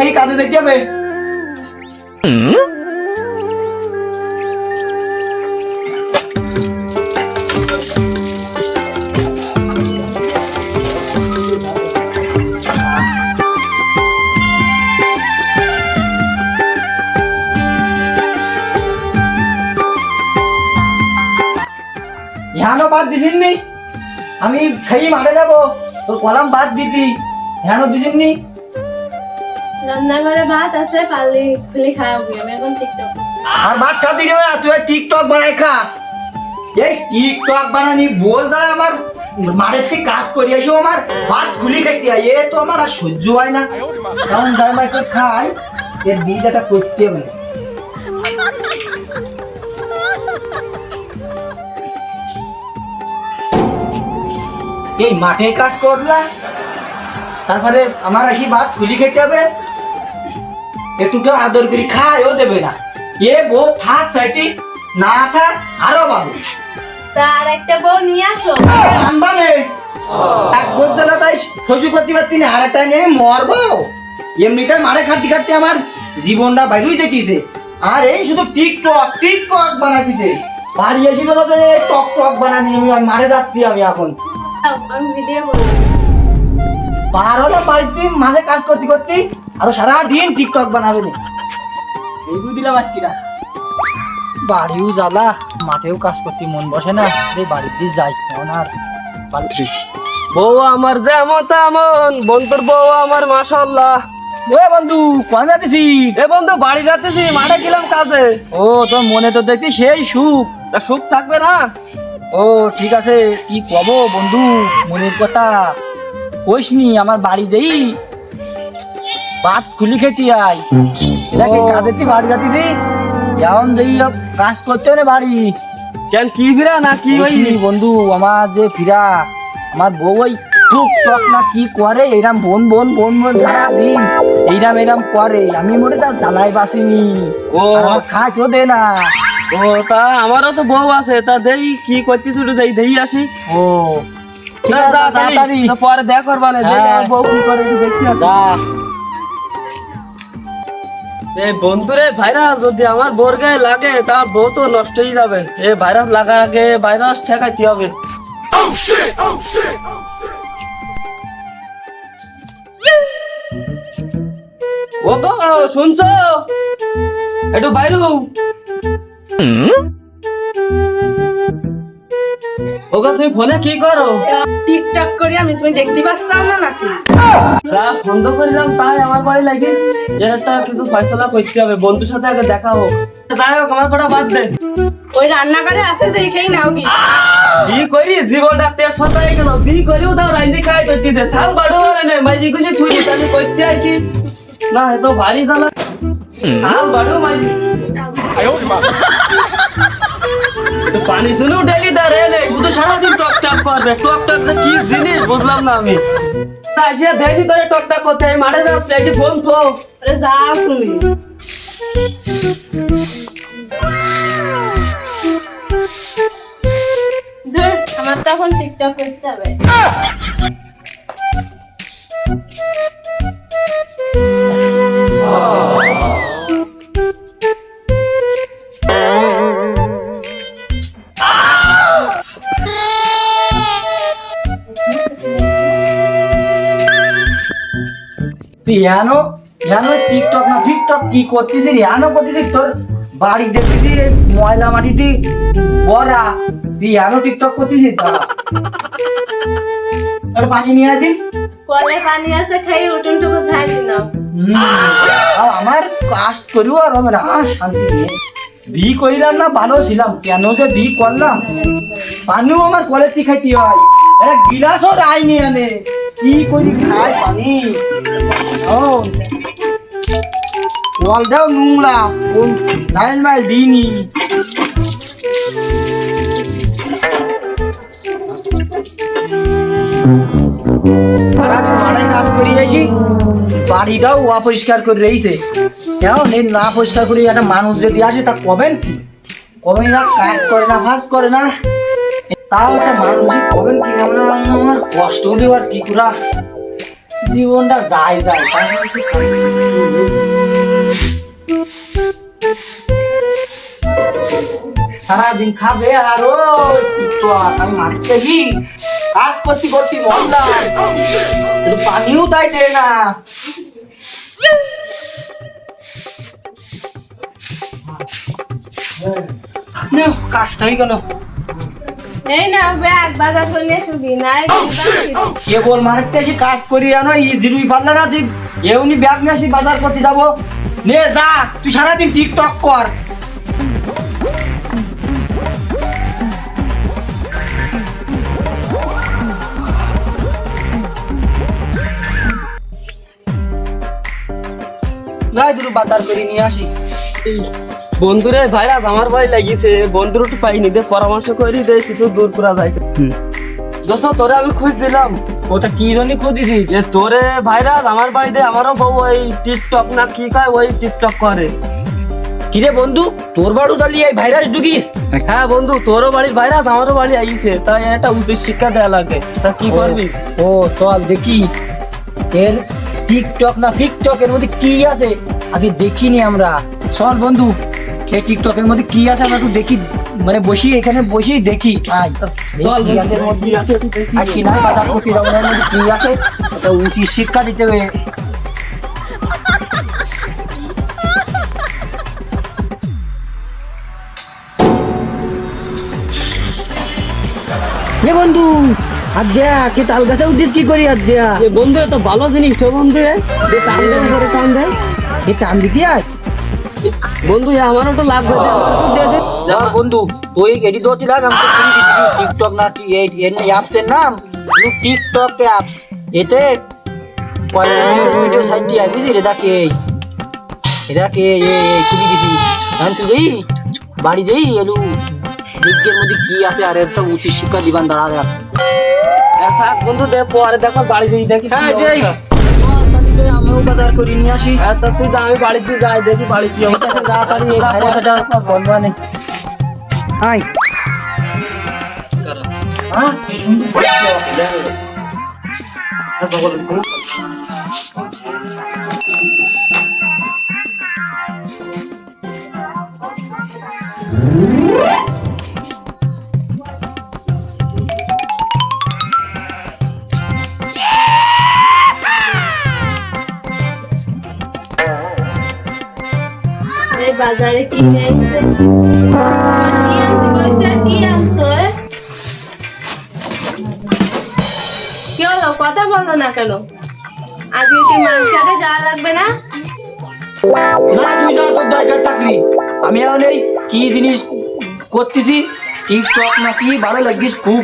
খাই কাজে যেতে হবে। ধ্যানও বাদ দিছিস নি? আমি খাই মাঠে যাবো, তোর কলাম বাদ দিতি, ধ্যানও দিছিস নি? রান্নাঘরে ভাত আছে, পারলে খুলে খাওয়া হবে। আমি এখন টিকটক আর ভাত খা দিবি না, তুই টিকটক বানাই খা। এই টিকটক বানানি বল যা আমার মাঠের থেকে কাজ করি এসো আমার ভাত খুলি খাইতে হয়, এ তো আমার আর সহ্য হয় না। কারণ যাই মাইকে খাই এর বিয়েটা করতে হবে। এই মাঠে কাজ করলা, তারপরে আমার আসি ভাত খুলি খেতে হবে, একটু কেউ আদর করি খায়ও দেবে না। এ বউ থাক সাইতি না থাক আরো বাবু তার একটা বউ নিয়ে আসো। আনবা নে এক বউ জ্বালা তাই সহ্য করতে পারতি না, আর একটা নিয়ে আমি মরবো। এমনিতে মারে খাটতে খাটতে আমার জীবনটা বাইরেই যেতেছে, আর এই শুধু টিকটক টিকটক বানাইতেছে। বাড়ি এসে বলো তো টক টক বানানি, আমি মারে যাচ্ছি আমি এখন। আমি ভিডিও করব। পার হলো বাড়িতে মাঝে কাজ করতে করতে আর সারাদিন টিকটক বানাবে না। এইগুলো দিলাম আজকিরা বাড়িও জ্বালা, মাঠেও কাজ করতে মন বসে না, এই বাড়িতে যাই কেমন আর বাড়ি। বউ আমার যেমন তেমন, বন্ধুর বউ আমার মাশাআল্লাহ। এ বন্ধু কোন যাচ্ছিস? এ বন্ধু বাড়ি যাচ্তেছি, মাঠে গেলাম কাজে। ও তোর মনে তো দেখছি সেই সুখ। তা সুখ থাকবে না? ও ঠিক আছে, কি কব বন্ধু মনের কথা কইসনি। আমার বাড়ি যাই ভাত খুলি খেতে আই, দেখে কাজেতে বাড়ি যাচ্ছি এখন যাই কাজ করতে হবে বাড়ি। কেন কি ফিরা না কি ওই ওই বন্ধু আমার যে ফিরা, আমার বউ ওই টুক টক না কি করে এইরাম বোন বোন বোন বোন সারাদিন এইরাম এরাম করে, আমি মোটে তার জ্বালাই বাসিনি। ও আমার খাইতেও দে না। ও তা আমারও তো বউ আছে, তা দেই কি করতেছি একটু দেই দেই আসি। ও ঠিক আছে তাড়াতাড়ি তা পরে দেখা করবা না, দেই হ্যাঁ। আমার বউ কি করে একটু দেখি আসি। যা। এই বন্ধুরে ভাইরাস যদি আমার বোর গায়ে লাগে তা বউ তো নষ্ট হয়ে যাবে। এ ভাইরাস লাগার আগে ভাইরাস ঠেকাইতে হবে। ও গো শুনছো, একটু বাইরে ও গো তুমি ফোনে কি করো? টিকটক করি আমি, তুমি দেখতে পাচ্ছ না নাকি? যা বন্ধ করিলাম তাই আমার বাড়ি লাগিস, এর একটা কিছু ফয়সালা করতে হবে, বন্ধুর সাথে আগে দেখা হোক। যাই হোক আমার কথা বাদ দে, ওই রান্নাঘরে আছে যে খেয়ে নাও কি? বি করি জীবনটা তেজ হতে হয়ে গেল, বি করিও তাও রাইন্দি খাই করতেছে, থাল বাড়ো মানে মাইজি গুছি থুই আমি করতে আর কি না, এত ভারী জ্বালা থাল বাড়ো মাইজি। তো পানি শুনেও ডেলি দাঁড়িয়ে নেই, শুধু সারাদিন টক টক করবে, টক টক কি জিনিস বুঝলাম না আমি। আইসে দেখি তোরে টক টক করতে, এই মাঠে যাচ্ছে এই যে ফোন থো। আরে যাও তুমি। ধুর, আমার তো এখন টিকটক করতে হবে। তুই ইয়ানো ইয়ানো টিকটক না ফিকটক কি করতেছিস? ইয়ানো করতেছিস, তোর বাড়ি দেখতেছি ময়লা মাটিতে ভরা, তুই ইয়ানো টিকটক করতেছিস? আর পানি নিয়ে আসি। কলে পানি আছে, খাই উঠুন টুকু ঝাড়ি নাও। আর আমার কাজ করিও আর হবে না, শান্তি নেই। বি করিলাম না ভালো ছিলাম, কেন যে বি করলাম? পানিও আমার কলের থেকে খাইতে হয়, একটা গিলাসও রাইনি আনে, কি করি খায় পানি? ও কলটাও নোংরা, কোন লাইন মাইল দিইনি। সারাদিন মাঠে কাজ করি আসি, বাড়িটাও অপরিষ্কার করে রয়েছে। কেমন এই না পরিষ্কার করি একটা মানুষ যদি আসে তা কবেন কি? কবেন না কাজ করে না ফাঁস করে না, তাও একটা মানুষ কবেন কি? আমার কষ্ট হলেও আর কি করা জীবনটা যায় যায় তার মানে কি করবো? সারাদিন খাবে আর ওই টিকটক আমি মারতে কি কাজ করতে করতে মরলাম একটু পানিও তাই দেয় না না, কাজটাই কেন এই না ব্যাগ বাজার করে নিয়ে শুবি নাই কেবল মার্কেটে এসে কাজ করি জানো জিরুই পারলে না তুই এমনি ব্যাগ নিয়ে আসি বাজার করতে যাবো নে যা তুই সারাদিন টিকটক কর যাই দুটো বাজার করে নিয়ে আসি বন্ধুরে ভাইরাস আমার ভাই লাগিয়েছে বন্ধুর একটু পাইনি দে পরামর্শ করি দে কিছু দূর করা যায় দোস্ত তোরে আমি খুঁজ দিলাম ওটা কি জন্য খুঁজেছিস যে তোরে ভাইরাস আমার বাড়িতে আমারও বউ ওই টিকটক না কি কয় ওই টিকটক করে কিরে বন্ধু তোর বাড়ু চালিয়ে এই ভাইরাস ঢুকিস হ্যাঁ বন্ধু তোরও বাড়ির ভাইরাস আমারও বাড়ি আইছে তাই একটা উচিত শিক্ষা দেওয়া লাগে তা কি করবি ও চল দেখি এর টিকটক না ফিকটক এর মধ্যে কি আছে আগে দেখিনি আমরা চল বন্ধু এই টিকটকের মধ্যে কি আছে আমরা একটু দেখি মানে বসি এখানে বসি দেখি আয় চল কি আছে এর মধ্যে কি আছে একটু দেখি। আজ কি না বাজার করতে যাবো না এর মধ্যে কি আছে একটা উচিত শিক্ষা দিতে হবে এ বন্ধু আর দেয়া কে তাল গাছে উঠিস কি করি আর দেয়া এ বন্ধু এত ভালো জিনিস তো বন্ধু এ যে টান দে উপরে টান দে এ টান দিকে আয় বন্ধু এ আমারও তো লাভ হয়েছে আমারও দিয়ে দে যা বন্ধু তুই এডি দোতি লাগ আমি তো তুমি দিছি টিকটক না এর অ্যাপস এর নাম টিকটক অ্যাপস এতে ভিডিও সাইট দিয়ে বুঝি রে দেখে এটাকে এই খুবই দিছি আমি তুই যাই বাড়ি যাই এলু বিজ্ঞের মধ্যে কি আছে আর একটা উচিত শিক্ষা দিবান দাঁড়া দেখ এ থাক বন্ধু দে পরে দেখো বাড়ি যাই দেখি হ্যাঁ কি দেই অবস্থা। আমিও বাজার করে নিয়ে আসি হ্যাঁ তা তুই যা, আমি বাড়িতে যাই দেখি বাড়ি কি অবস্থা তাড়াতাড়ি এই খাইরাটা বলবা নেই হাই হ্যাঁ কি সুন্দর এই বাজারে কি নিয়েছে কি আনতে কইছে কি আনছো কি হলো কথা বলো না কেন আজকে কি মার্কেটে যাওয়া লাগবে না না তুই যা তোর দরকার থাকলি আমি এখন এই কি জিনিস করতেছি টিকটক না কি ভালো লাগিস খুব